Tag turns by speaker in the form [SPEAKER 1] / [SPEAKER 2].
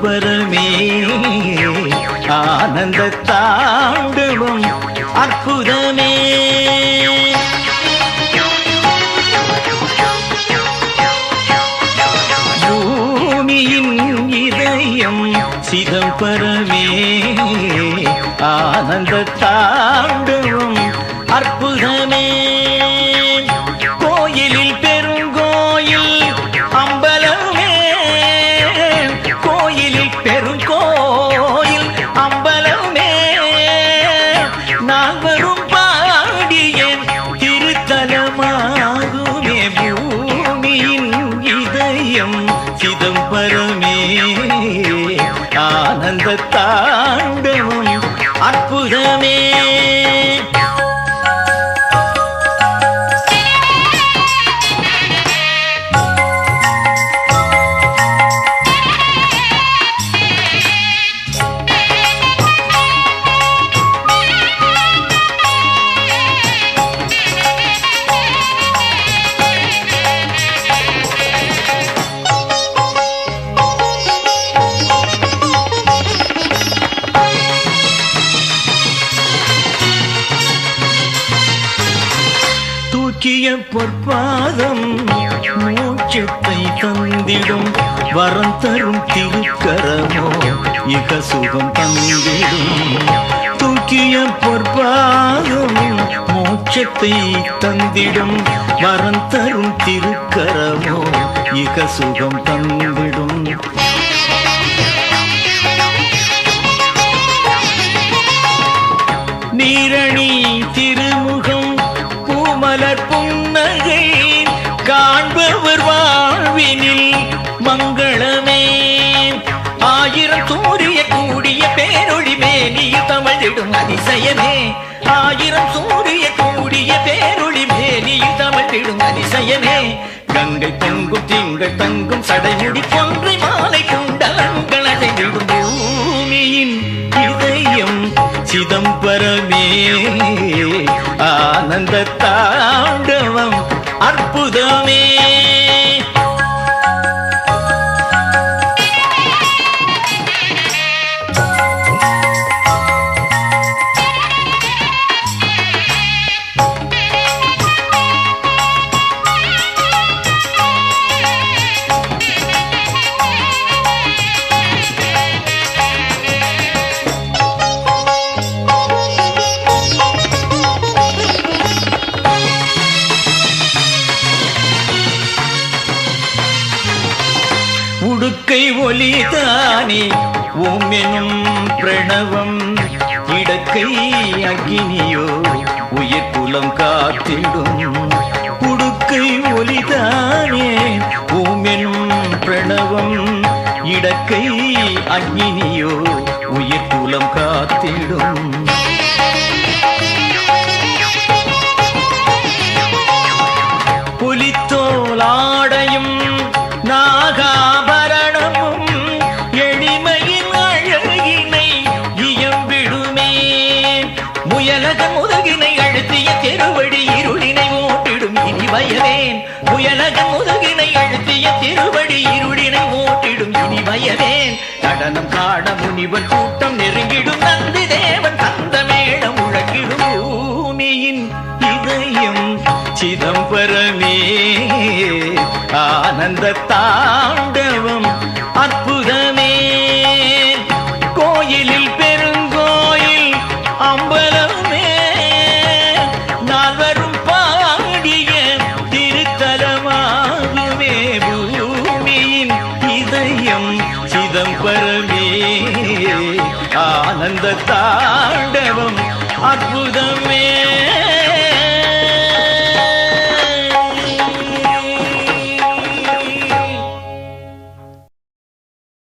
[SPEAKER 1] சிதம்பரமே ஆனந்த தாண்டவம் அற்புதமே. பூமியின் இதயம் சிதம்பரமே ஆனந்த தாண்டவம் அற்புதமே. கோயிலில் பெருங்கோயில் அம்பலமே, கோயிலில் பெருங்கோயில் அம்பலமே, நால்வரும் பாடிய திருத்தலமாகுமே. பூமியின் இதயம் சிதம்பரமே ஆனந்த தாண்டவம் அற்புதமே. தூக்கிய பொற்பாதம் மோட்சத்தை தந்திடும், வரம் தரும் திருக்கரமோ இக சுகம் தந்திடும். தூக்கிய பொற்பாதம் மோட்சத்தை தந்திடும், வரம் தரும் திருக்கரமோ இக சுகம் தந்திடும். நீரணி திருமுகம் மலர் புன்னகை காண்பவர் வாழ்வினில் மங்களமே. ஆயிரம் சூரிய கூடிய பேரொளி மேனியில் தமிழிடும் அதிசயமே. ஆயிரம் சூரிய கூடிய பேரொளி மேனியில் தமிழிடும் அதிசயமே. கங்கை பொங்கும் திங்கள் தங்கும் சடைமுடி கொன்றை மாலை குண்டலங்கள் அடைந்திடும். பூமியின் இதயம் சிதம்பரமே ஆனந்த தாண்டவம் அற்புதமே. உடுக்கை ஒலிதானே ஓம் எனும் பிரணவம், இடக்கை அக்கினியோ உயிர் குலம் காத்திடும். உடுக்கை ஒலிதானே ஓம் எனும் பிரணவம், இடக்கை அக்கினியோ உயிர் குலம் காத்திடும். புலித்தோலாடையும் நாகாபரணமும் எளிமையின் அழகினை இயம்பிடுமே. முயலக முதுகினை அழுத்திய திருவடி இருளினை ஓட்டிடும் இனி வயலேன். முயலக முதுகினை அழுத்திய திருவடி இருளினை ஓட்டிடும் இனி வயலேன். நடனம் காண முனிவன் கூட்டம் நெருங்கிடும், நந்தி தேவன் தந்த மேளம் முழங்கிடும். பூமியின் இதயம் சிதம்பரமே ஆனந்த தாண்டவம் அற்புதமே. கோயிலில் பெருங்கோயில் அம்பலமே, நால்வரும் பாடிய திருத்தலமாகுமே. பூமியின் இதயம் சிதம்பரமே ஆனந்த தாண்டவம் அற்புதமே.